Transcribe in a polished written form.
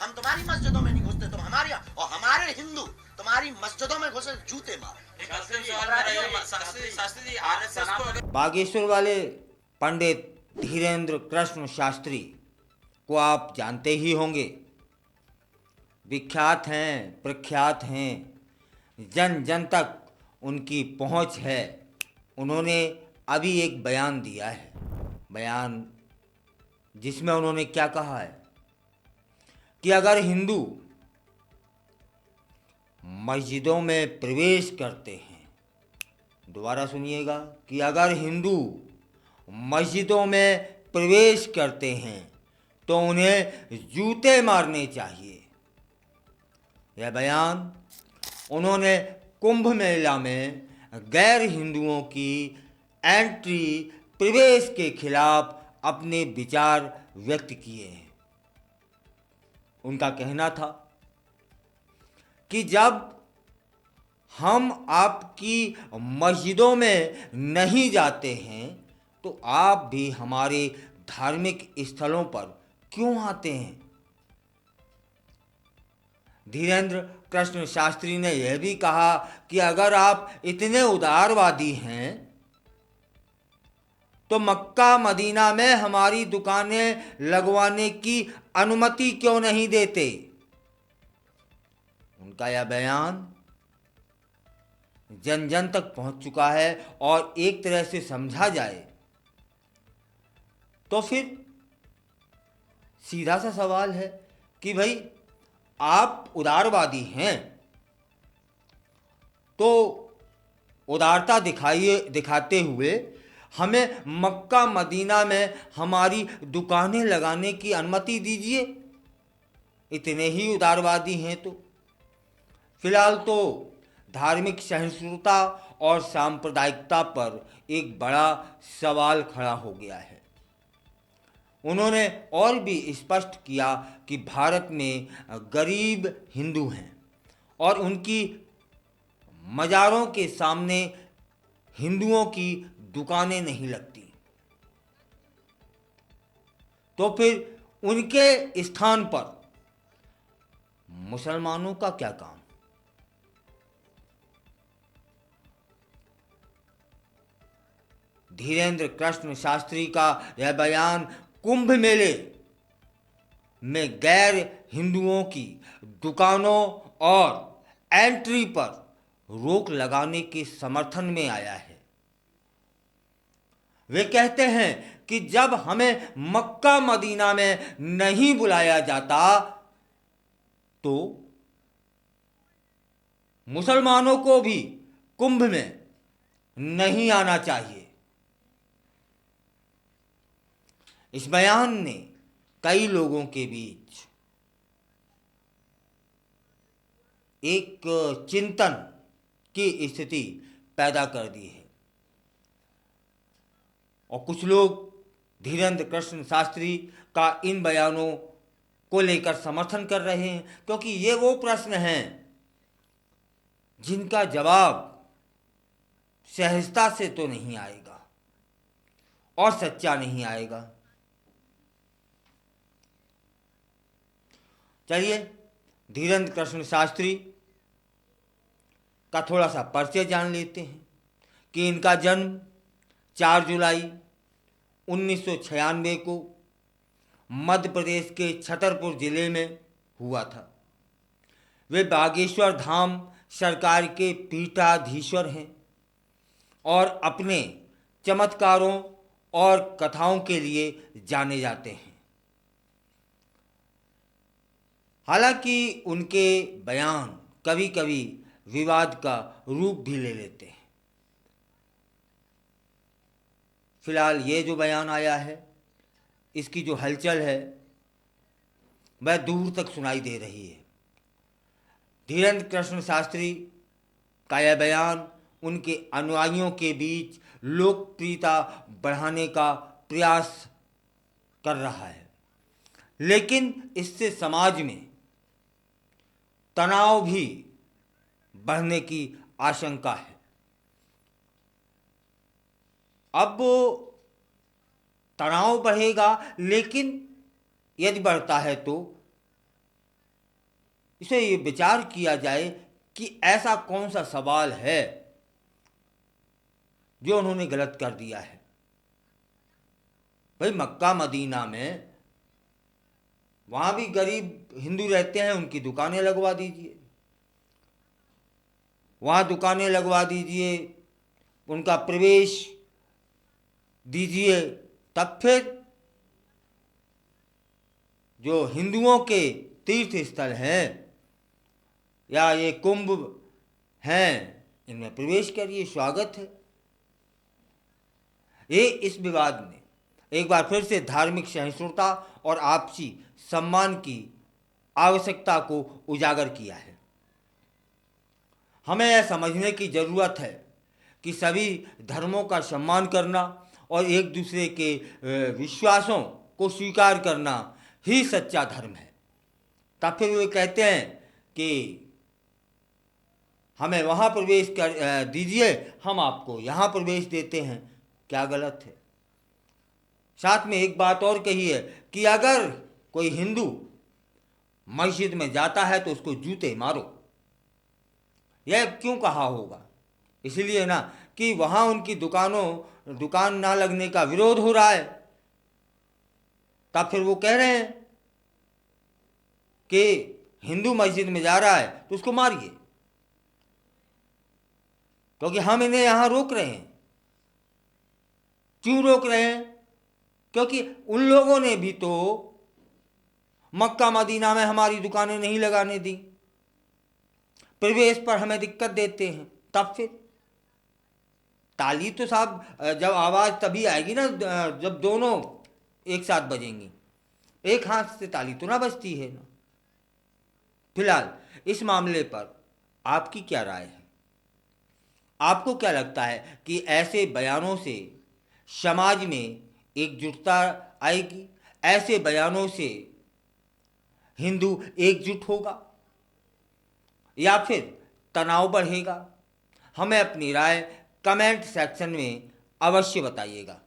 हम तुम्हारी मस्जिदों में नहीं घुसते, तुम हमारे यहाँ, और हमारे हिंदू तुम्हारी मस्जिदों में घुसे जूते मारे। एक अंतिम सवाल मेरा ये, शास्त्री जी, आरएसएस को अगर बागेश्वर वाले पंडित धीरेन्द्र कृष्ण शास्त्री को आप जानते ही होंगे, विख्यात हैं, प्रख्यात हैं, जन जन तक उनकी पहुंच है। उन्होंने अभी एक बयान दिया है, बयान जिसमें उन्होंने क्या कहा है कि अगर हिंदू मस्जिदों में प्रवेश करते हैं, दोबारा सुनिएगा, कि अगर हिंदू मस्जिदों में प्रवेश करते हैं तो उन्हें जूते मारने चाहिए। यह बयान उन्होंने कुंभ मेला में गैर हिंदुओं की एंट्री, प्रवेश के खिलाफ अपने विचार व्यक्त किए हैं। उनका कहना था कि जब हम आपकी मस्जिदों में नहीं जाते हैं तो आप भी हमारे धार्मिक स्थलों पर क्यों आते हैं। धीरेन्द्र कृष्ण शास्त्री ने यह भी कहा कि अगर आप इतने उदारवादी हैं तो मक्का मदीना में हमारी दुकानें लगवाने की अनुमति क्यों नहीं देते। उनका यह बयान जन जन तक पहुंच चुका है और एक तरह से समझा जाए तो फिर सीधा सा सवाल है कि भाई आप उदारवादी हैं तो उदारता दिखाते हुए हमें मक्का मदीना में हमारी दुकानें लगाने की अनुमति दीजिए। इतने ही उदारवादी हैं तो फिलहाल तो धार्मिक सहिष्णुता और सांप्रदायिकता पर एक बड़ा सवाल खड़ा हो गया है। उन्होंने और भी स्पष्ट किया कि भारत में गरीब हिंदू हैं और उनकी मज़ारों के सामने हिंदुओं की दुकानें नहीं लगती, तो फिर उनके स्थान पर मुसलमानों का क्या काम। धीरेन्द्र कृष्ण शास्त्री का यह बयान कुंभ मेले में गैर हिंदुओं की दुकानों और एंट्री पर रोक लगाने के समर्थन में आया है। वे कहते हैं कि जब हमें मक्का मदीना में नहीं बुलाया जाता तो मुसलमानों को भी कुंभ में नहीं आना चाहिए। इस बयान ने कई लोगों के बीच एक चिंतन की स्थिति पैदा कर दी है और कुछ लोग धीरेन्द्र कृष्ण शास्त्री का इन बयानों को लेकर समर्थन कर रहे हैं, क्योंकि ये वो प्रश्न हैं जिनका जवाब सहजता से तो नहीं आएगा और सच्चा नहीं आएगा। चलिए धीरेन्द्र कृष्ण शास्त्री का थोड़ा सा परिचय जान लेते हैं कि इनका जन्म 4 जुलाई 1996 को मध्य प्रदेश के छतरपुर जिले में हुआ था। वे बागेश्वर धाम सरकार के पीठाधीश्वर हैं और अपने चमत्कारों और कथाओं के लिए जाने जाते हैं। हालांकि उनके बयान कभी कभी विवाद का रूप भी ले लेते हैं। फिलहाल ये जो बयान आया है, इसकी जो हलचल है वह दूर तक सुनाई दे रही है। धीरेन्द्र कृष्ण शास्त्री का यह बयान उनके अनुयायियों के बीच लोकप्रियता बढ़ाने का प्रयास कर रहा है, लेकिन इससे समाज में तनाव भी बढ़ने की आशंका है। अब तनाव बढ़ेगा, लेकिन यदि बढ़ता है तो इसे ये विचार किया जाए कि ऐसा कौन सा सवाल है जो उन्होंने गलत कर दिया है। भाई मक्का मदीना में वहां भी गरीब हिंदू रहते हैं, उनकी दुकानें लगवा दीजिए, वहां दुकानें लगवा दीजिए, उनका प्रवेश दीजिए, तब फिर जो हिंदुओं के तीर्थ स्थल हैं या ये कुंभ हैं, इनमें प्रवेश करिए, स्वागत है। ये इस विवाद ने एक बार फिर से धार्मिक सहिष्णुता और आपसी सम्मान की आवश्यकता को उजागर किया है। हमें यह समझने की ज़रूरत है कि सभी धर्मों का सम्मान करना और एक दूसरे के विश्वासों को स्वीकार करना ही सच्चा धर्म है। तब फिर वे कहते हैं कि हमें वहाँ प्रवेश कर दीजिए, हम आपको यहाँ प्रवेश देते हैं, क्या गलत है। साथ में एक बात और कही है कि अगर कोई हिंदू मस्जिद में जाता है तो उसको जूते मारो। यह क्यों कहा होगा? इसलिए ना कि वहाँ उनकी दुकान ना लगने का विरोध हो रहा है। तब फिर वो कह रहे हैं कि हिंदू मस्जिद में जा रहा है तो उसको मारिए, क्योंकि हम इन्हें यहाँ रोक रहे हैं। क्यों रोक रहे हैं? क्योंकि उन लोगों ने भी तो मक्का मदीना में हमारी दुकानें नहीं लगाने दी, प्रवेश पर हमें दिक्कत देते हैं। तब फिर ताली तो साहब जब आवाज़ तभी आएगी ना जब दोनों एक साथ बजेंगी, एक हाथ से ताली तो ना बजती है ना। फिलहाल इस मामले पर आपकी क्या राय है? आपको क्या लगता है कि ऐसे बयानों से समाज में एकजुटता आएगी? ऐसे बयानों से हिंदू एकजुट होगा या फिर तनाव बढ़ेगा? हमें अपनी राय कमेंट सेक्शन में अवश्य बताइएगा।